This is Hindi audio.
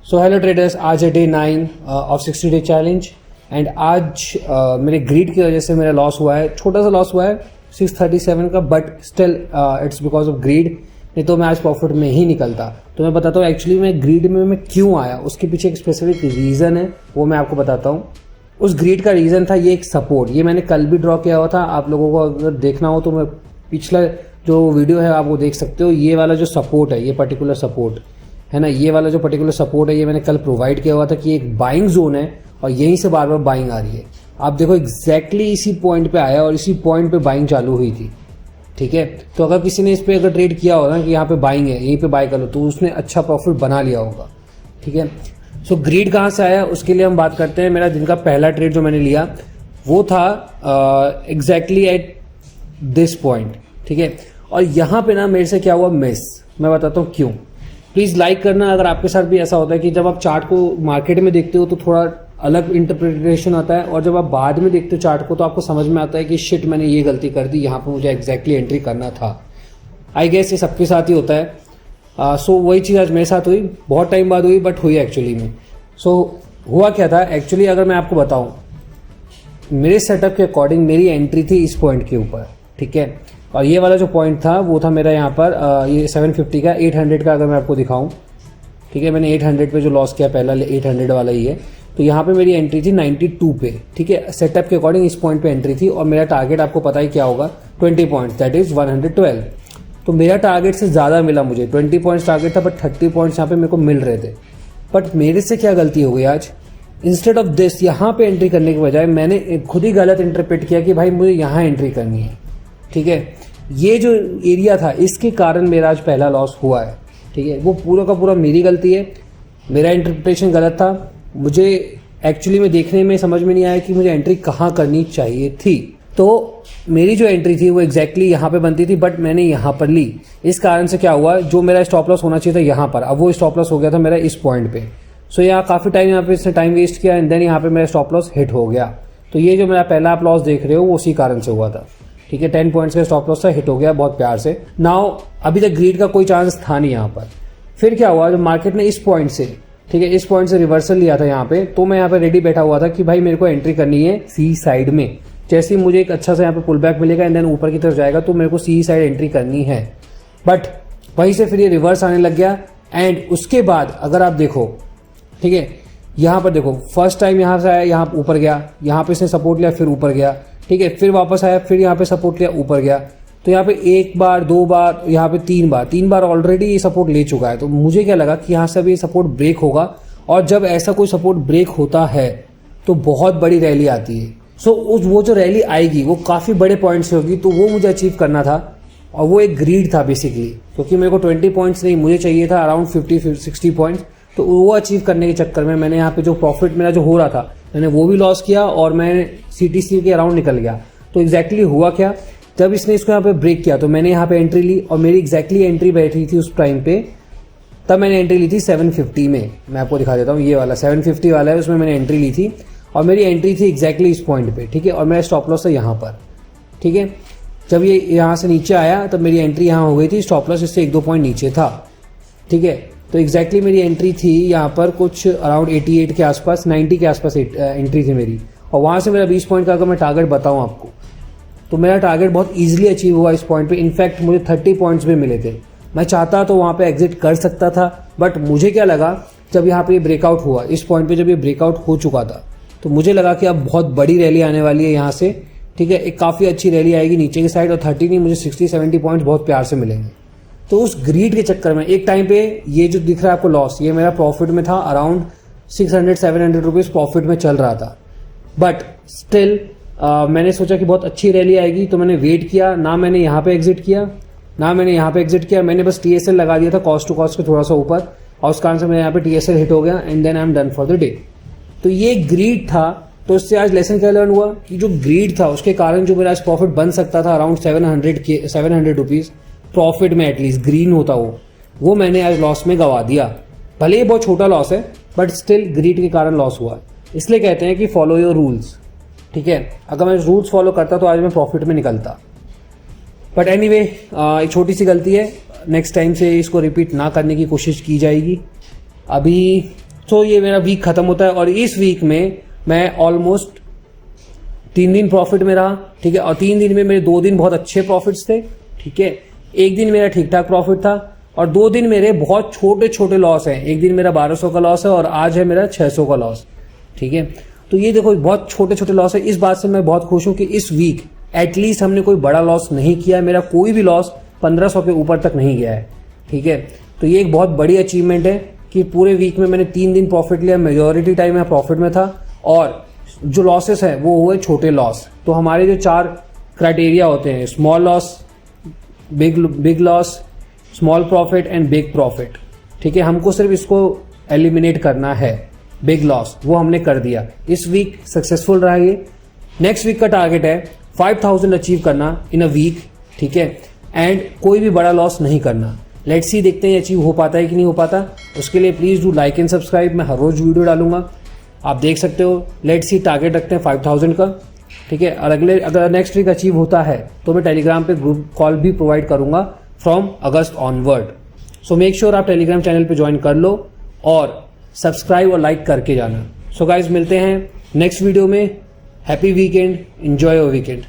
सो हेलो ट्रेडर्स, आज है day 9 of 60 day challenge and आज मेरे ग्रीड की वजह से मेरा लॉस हुआ है, छोटा सा लॉस हुआ है 637 का, but still it's because of greed. नहीं तो मैं आज प्रॉफिट में ही निकलता। तो मैं बताता हूँ एक्चुअली मैं ग्रीड में मैं क्यों आया, उसके पीछे एक स्पेसिफिक रीज़न है, वो मैं आपको बताता हूँ। उस ग्रीड का रीज़न था ये एक सपोर्ट, ये मैंने कल भी ड्रॉ किया हुआ था। आप लोगों को अगर देखना हो तो मैं पिछला जो वीडियो है आप वो देख सकते हो। ये वाला जो सपोर्ट है, ये पर्टिकुलर सपोर्ट है ना, ये वाला जो पर्टिकुलर सपोर्ट है ये मैंने कल प्रोवाइड किया हुआ था कि एक बाइंग जोन है और यहीं से बार बार बाइंग आ रही है। आप देखो एग्जैक्टली इसी पॉइंट पे आया और इसी पॉइंट पे बाइंग चालू हुई थी। ठीक है, तो अगर किसी ने इस पे अगर ट्रेड किया होगा ना कि यहाँ पे बाइंग है, यहीं पे बाय कर लो, तो उसने अच्छा प्रॉफिट बना लिया होगा। ठीक है, सो ग्रीड कहाँ से आया उसके लिए हम बात करते हैं। मेरा दिन का पहला ट्रेड जो मैंने लिया वो था एग्जैक्टली एट दिस पॉइंट। ठीक है, और यहाँ पे ना मेरे से क्या हुआ मिस, मैं बताता हूँ क्यों। प्लीज लाइक करना अगर आपके साथ भी ऐसा होता है कि जब आप चार्ट को मार्केट में देखते हो तो थोड़ा अलग इंटरप्रिटेशन आता है, और जब आप बाद में देखते हो चार्ट को तो आपको समझ में आता है कि शिट मैंने ये गलती कर दी, यहाँ पे मुझे एग्जैक्टली एंट्री करना था। आई गेस ये सबके साथ ही होता है। सो वही चीज़ आज मेरे साथ हुई, बहुत टाइम बाद हुई बट हुई एक्चुअली में। सो हुआ क्या था एक्चुअली, अगर मैं आपको बताऊं, मेरे सेटअप के अकॉर्डिंग मेरी एंट्री थी इस पॉइंट के ऊपर। ठीक है, और ये वाला जो पॉइंट था वो था मेरा यहाँ पर ये 750 का, 800 का अगर मैं आपको दिखाऊं। ठीक है, मैंने 800 पे जो लॉस किया पहला 800 वाला ही है। तो यहाँ पे मेरी एंट्री थी 92 पे। ठीक है, सेटअप के अकॉर्डिंग इस पॉइंट पे एंट्री थी और मेरा टारगेट आपको पता ही क्या होगा, 20 पॉइंट्स, दैट इज 112। तो मेरा टारगेट से ज़्यादा मिला मुझे, 20 पॉइंट्स टारगेट था बट 30 पॉइंट्स यहाँ पे मेरे को मिल रहे थे। बट मेरे से क्या गलती हो गई आज, इंस्टेड ऑफ दिस यहाँ पे एंट्री करने के बजाय मैंने खुद ही गलत इंटरप्रेट किया कि भाई मुझे यहाँ एंट्री करनी है। ठीक है, ये जो एरिया था इसके कारण मेरा आज पहला लॉस हुआ है। ठीक है, वो पूरा का पूरा मेरी गलती है, मेरा इंटरप्रिटेशन गलत था। मुझे एक्चुअली में देखने में समझ में नहीं आया कि मुझे एंट्री कहाँ करनी चाहिए थी। तो मेरी जो एंट्री थी वो एग्जैक्टली यहाँ पे बनती थी बट मैंने यहाँ पर ली। इस कारण से क्या हुआ, जो मेरा स्टॉप लॉस होना चाहिए था यहाँ पर, अब वो स्टॉप लॉस हो गया था मेरा इस पॉइंट पे। सो यहाँ काफ़ी टाइम यहाँ पे इसने टाइम वेस्ट किया एंड देन यहाँ पे मेरा स्टॉप लॉस हिट हो गया। तो ये जो मेरा पहला आप लॉस देख रहे हो वो उसी कारण से हुआ था। ठीक है, 10 पॉइंट्स का स्टॉप लॉस था, हिट हो गया बहुत प्यार से। नाउ अभी तक ग्रीड का कोई चांस था नहीं यहाँ पर। फिर क्या हुआ, जब मार्केट ने इस पॉइंट से, ठीक है, इस पॉइंट से रिवर्सल लिया था यहाँ पे, तो मैं यहाँ पे रेडी बैठा हुआ था कि भाई मेरे को एंट्री करनी है सी साइड में। जैसे ही मुझे एक अच्छा सा यहाँ पे पुल बैक मिलेगा एंड देन ऊपर की तरफ जाएगा तो मेरे को सी साइड एंट्री करनी है। बट वहीं से फिर ये रिवर्स आने लग गया एंड उसके बाद अगर आप देखो, ठीक है, यहाँ पर देखो फर्स्ट टाइम यहाँ से आया, यहाँ ऊपर गया, यहाँ पे इसने सपोर्ट लिया, फिर ऊपर गया। ठीक है, फिर वापस आया, फिर यहाँ पे सपोर्ट लिया, ऊपर गया। तो यहाँ पे एक बार, दो बार, यहाँ पे तीन बार ऑलरेडी ये सपोर्ट ले चुका है। तो मुझे क्या लगा कि यहाँ से अभी ये सपोर्ट ब्रेक होगा, और जब ऐसा कोई सपोर्ट ब्रेक होता है तो बहुत बड़ी रैली आती है। सो वो जो रैली आएगी वो काफ़ी बड़े पॉइंट से होगी, तो वो मुझे अचीव करना था और वो एक ग्रीड था बेसिकली, क्योंकि मेरे को 20 पॉइंट्स नहीं, मुझे चाहिए था अराउंड 50-60 पॉइंट्स। तो वो अचीव करने के चक्कर में मैंने यहाँ पे जो प्रॉफिट मेरा जो हो रहा था मैंने वो भी लॉस किया और मैं CTC के अराउंड निकल गया। तो एग्जैक्टली हुआ क्या, जब इसने इसको यहाँ पे ब्रेक किया तो मैंने यहाँ पे एंट्री ली और मेरी एग्जैक्टली एंट्री बैठी थी उस टाइम पे, तब मैंने एंट्री ली थी 750 में। मैं आपको दिखा देता हूँ, ये वाला 750 वाला है, उसमें मैंने एंट्री ली थी और मेरी एंट्री थी एग्जैक्टली इस पॉइंट पे। ठीक है, और मेरा स्टॉप लॉस था यहाँ पर। ठीक है, जब ये यहाँ से नीचे आया तब मेरी एंट्री यहाँ हो गई थी, स्टॉप लॉस इससे 1-2 पॉइंट नीचे था। ठीक है, तो एग्जैक्टली मेरी एंट्री थी यहाँ पर कुछ अराउंड 88 के आसपास, 90 के आसपास एंट्री थी मेरी, और वहाँ से मेरा 20 पॉइंट का अगर मैं टारगेट बताऊँ आपको तो मेरा टारगेट बहुत ईजिली अचीव हुआ इस पॉइंट पे। इनफैक्ट मुझे 30 पॉइंट्स भी मिले थे। मैं चाहता तो वहाँ पे एग्जिट कर सकता था, बट मुझे क्या लगा, जब यहाँ पे ये ब्रेकआउट हुआ इस पॉइंट पे, जब ये ब्रेकआउट हो चुका था तो मुझे लगा कि अब बहुत बड़ी रैली आने वाली है यहाँ से। ठीक है, एक काफ़ी अच्छी रैली आएगी नीचे की साइड और 30 नहीं, मुझे 60-70 पॉइंट्स बहुत प्यार से मिलेंगे। तो उस ग्रीड के चक्कर में एक टाइम पे ये जो दिख रहा है आपको लॉस, ये मेरा प्रॉफिट में था, अराउंड 600-700 रुपीज़ प्रॉफिट में चल रहा था। बट स्टिल मैंने सोचा कि बहुत अच्छी रैली आएगी तो मैंने वेट किया, ना मैंने यहाँ पे एग्जिट किया ना मैंने यहाँ पे एग्जिट किया, मैंने बस TSL लगा दिया था कॉस्ट टू कॉस्ट के थोड़ा सा ऊपर, और उस कारण से मेरे यहाँ पे TSL हिट हो गया and then I am done for the day. तो ये ग्रीड था। तो इससे आज लेसन क्या लर्न हुआ कि जो ग्रीड था उसके कारण जो मेरा आज प्रॉफिट बन सकता था अराउंड 700 रुपीज़ प्रॉफिट में, एटलीस्ट ग्रीन होता वो मैंने आज लॉस में गवा दिया। भले ही बहुत छोटा लॉस है बट स्टिल ग्रीड के कारण लॉस हुआ। इसलिए कहते हैं कि फॉलो योर रूल्स। ठीक है, अगर मैं रूल्स फॉलो करता तो आज मैं प्रॉफिट में निकलता। बट एनीवे, एक छोटी सी गलती है, नेक्स्ट टाइम से इसको रिपीट ना करने की कोशिश की जाएगी। अभी सो ये मेरा वीक खत्म होता है और इस वीक में मैं ऑलमोस्ट 3 दिन प्रॉफिट में रहा, ठीक है। और 3 दिन में मेरे 2 दिन बहुत अच्छे प्रॉफिट्स थे, ठीक है। 1 दिन मेरा ठीक ठाक प्रॉफिट था और 2 दिन मेरे बहुत छोटे छोटे लॉस हैं। 1 दिन मेरा 1200 का लॉस है और आज है मेरा 600 का लॉस, ठीक है। तो ये देखो बहुत छोटे छोटे लॉस है। इस बात से मैं बहुत खुश हूं कि इस वीक एटलीस्ट हमने कोई बड़ा लॉस नहीं किया। मेरा कोई भी लॉस 1500 के ऊपर तक नहीं गया है, ठीक है। तो ये एक बहुत बड़ी अचीवमेंट है कि पूरे वीक में मैंने 3 दिन प्रॉफिट लिया, मेजॉरिटी टाइम मैं प्रॉफिट में था और जो लॉसेस है वो हुए छोटे लॉस। तो हमारे जो 4 क्राइटेरिया होते हैं, small loss, big loss, small profit and big profit, ठीक है। हमको सिर्फ इसको एलिमिनेट करना है, बिग लॉस, वो हमने कर दिया। इस वीक सक्सेसफुल रहा ये। नेक्स्ट वीक का टारगेट है 5000 अचीव करना इन अ वीक, ठीक है। एंड कोई भी बड़ा लॉस नहीं करना। लेट्स सी, देखते हैं अचीव हो पाता है कि नहीं हो पाता। उसके लिए please do like and subscribe. मैं हर रोज वीडियो डालूंगा, आप देख सकते हो। लेट्स सी, टारगेट रखते हैं 5000 का, ठीक है। और अगर नेक्स्ट वीक अचीव होता है तो मैं टेलीग्राम पे ग्रुप कॉल भी प्रोवाइड करूंगा from August onward. So make sure आप टेलीग्राम चैनल पे ज्वाइन कर लो और सब्सक्राइब और लाइक करके जाना। सो गाइज, मिलते हैं नेक्स्ट वीडियो में। Happy weekend, enjoy your weekend.